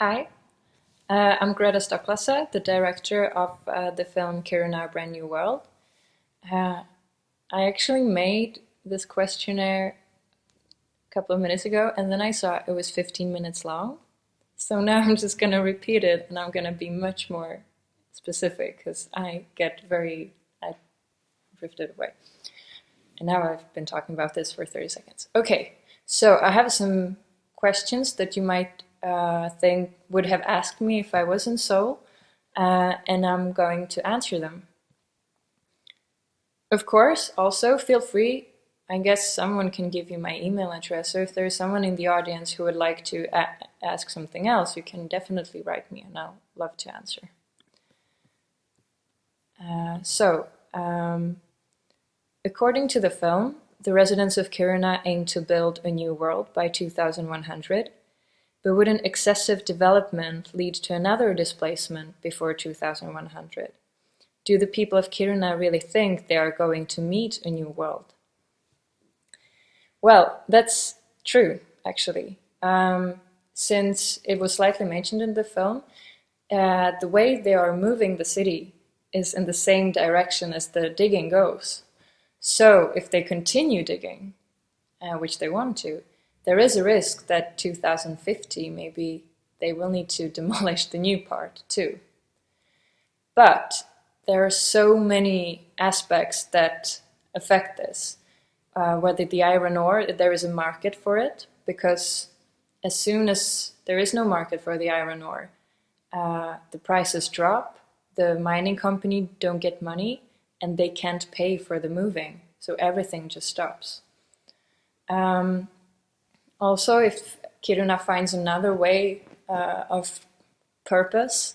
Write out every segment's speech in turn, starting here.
Hi, I'm Greta Stocklasa, the director of the film Kiruna, A Brand New World. I actually made this questionnaire a couple of minutes ago, and then I saw it was 15 minutes long. So now I'm just going to repeat it, and I'm going to be much more specific, because I drifted away. And now I've been talking about this for 30 seconds. Okay, so I have some questions that you might think would have asked me if I was in Seoul, and I'm going to answer them. Of course, also feel free, I guess someone can give you my email address, or if there's someone in the audience who would like to ask something else, you can definitely write me and I'll love to answer. According to the film, the residents of Kiruna aim to build a new world by 2100, but would an excessive development lead to another displacement before 2100? Do the people of Kiruna really think they are going to meet a new world? Well, that's true, actually. Since it was slightly mentioned in the film, the way they are moving the city is in the same direction as the digging goes. So if they continue digging, which they want to, there is a risk that 2050 maybe they will need to demolish the new part too. But there are so many aspects that affect this. Whether the iron ore, there is a market for it, because as soon as there is no market for the iron ore, the prices drop, the mining company don't get money, and they can't pay for the moving, so everything just stops. Also, if Kiruna finds another way of purpose,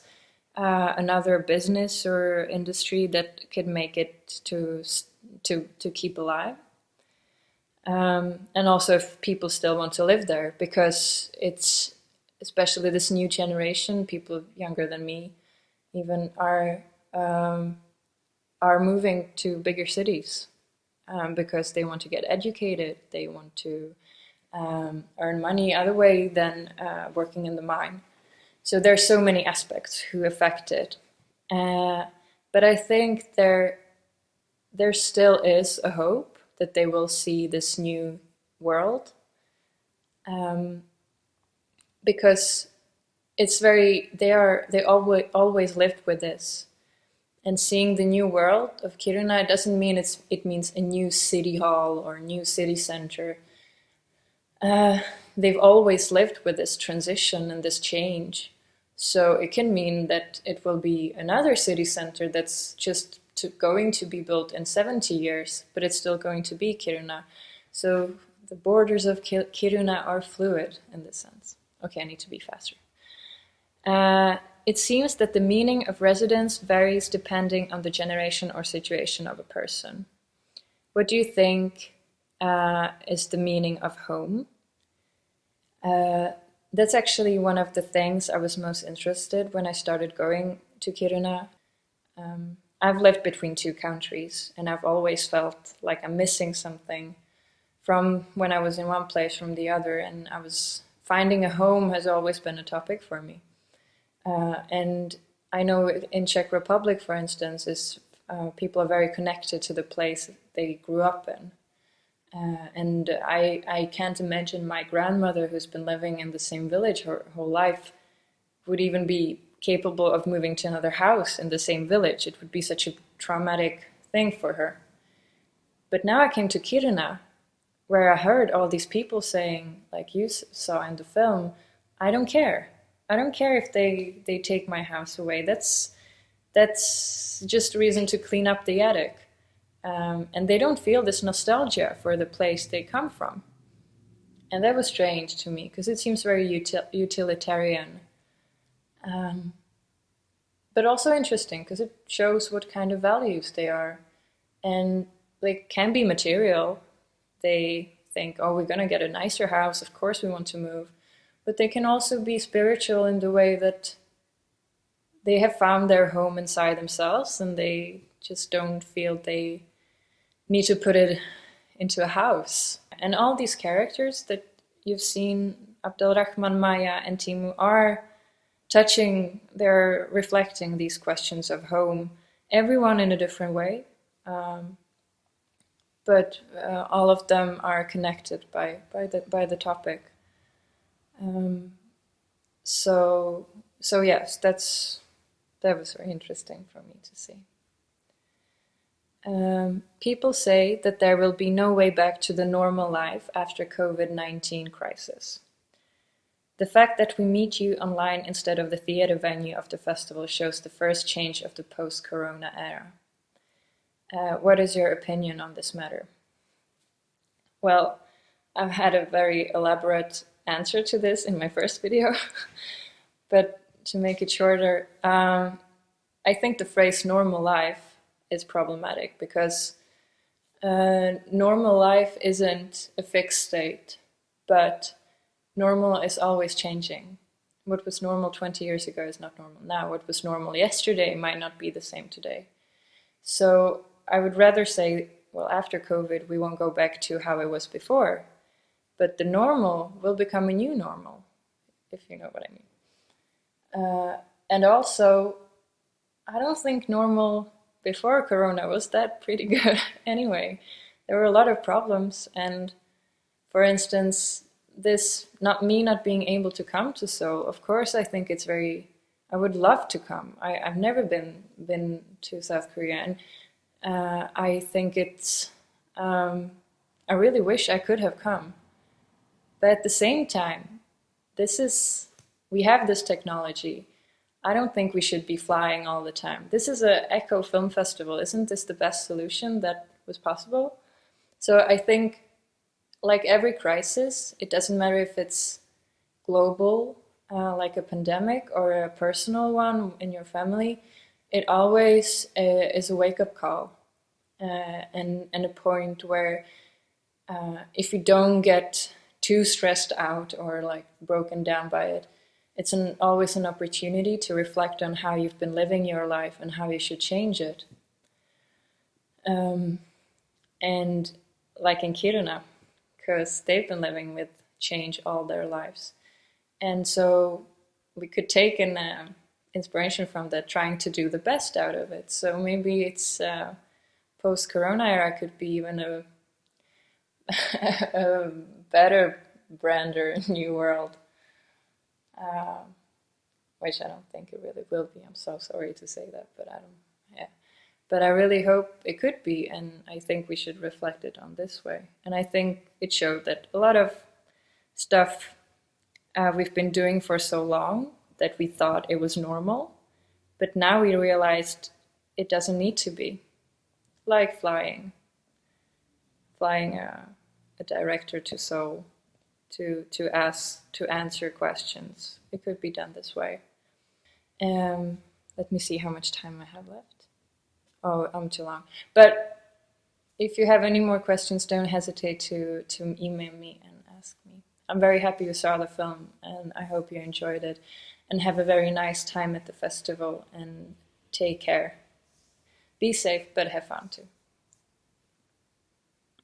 another business or industry that could make it to keep alive, and also if people still want to live there, because it's especially this new generation, people younger than me even, are moving to bigger cities because they want to get educated, they want to earn money other way than working in the mine. So there's so many aspects who affect it. But I think there still is a hope that they will see this new world, because it's they always lived with this. And seeing the new world of Kiruna, it doesn't mean it means a new city hall or a new city center. They've always lived with this transition and this change. So it can mean that it will be another city center that's just going to be built in 70 years, but it's still going to be Kiruna. So the borders of Kiruna are fluid in this sense. Okay, I need to be faster. It seems that the meaning of residence varies depending on the generation or situation of a person. What do you think is the meaning of home? That's actually one of the things I was most interested when I started going to Kiruna. I've lived between two countries, and I've always felt like I'm missing something from when I was in one place from the other, and finding a home has always been a topic for me. And I know in Czech Republic, for instance, people are very connected to the place they grew up in. And I can't imagine my grandmother, who's been living in the same village her whole life, would even be capable of moving to another house in the same village. It would be such a traumatic thing for her. But now I came to Kiruna, where I heard all these people saying, like you saw in the film, I don't care. I don't care if they take my house away. That's just a reason to clean up the attic. And they don't feel this nostalgia for the place they come from. And that was strange to me, because it seems very utilitarian. But also interesting, because it shows what kind of values they are. And they can be material. They think, oh, we're going to get a nicer house, of course we want to move. But they can also be spiritual in the way that they have found their home inside themselves, and they just don't feel they need to put it into a house. And all these characters that you've seen, Abdelrahman, Maya, and Timu, are they're reflecting these questions of home, everyone in a different way, but all of them are connected by the topic. So yes, that was very interesting for me to see. People say that there will be no way back to the normal life after COVID-19 crisis. The fact that we meet you online instead of the theater venue of the festival shows the first change of the post-corona era. What is your opinion on this matter? Well, I've had a very elaborate answer to this in my first video, but to make it shorter, I think the phrase normal life is problematic because normal life isn't a fixed state, but normal is always changing. What was normal 20 years ago is not normal now. What was normal yesterday might not be the same today. So I would rather say, well, after COVID, we won't go back to how it was before, but the normal will become a new normal, if you know what I mean. And also, I don't think normal before Corona was that pretty good anyway. There were a lot of problems, and for instance, this not being able to come to Seoul, of course I think it's I would love to come. I've never been to South Korea, and I think it's, I really wish I could have come. But at the same time, we have this technology. I don't think we should be flying all the time. This is an eco film festival. Isn't this the best solution that was possible? So I think, like every crisis, it doesn't matter if it's global, like a pandemic, or a personal one in your family, it always is a wake-up call and a point where if you don't get too stressed out or like broken down by it, it's always an opportunity to reflect on how you've been living your life and how you should change it. And like in Kiruna, because they've been living with change all their lives. And so we could take an inspiration from that, trying to do the best out of it. So maybe it's post-corona era could be even a better, brander new world, which I don't think it really will be. I'm so sorry to say that, but But I really hope it could be, and I think we should reflect it on this way. And I think it showed that a lot of stuff we've been doing for so long that we thought it was normal, but now we realized it doesn't need to be. Like flying a director to Seoul to answer questions. It could be done this way. Let me see how much time I have left. Oh, I'm too long. But if you have any more questions, don't hesitate to email me and ask me. I'm very happy you saw the film, and I hope you enjoyed it. And have a very nice time at the festival, and take care. Be safe, but have fun too.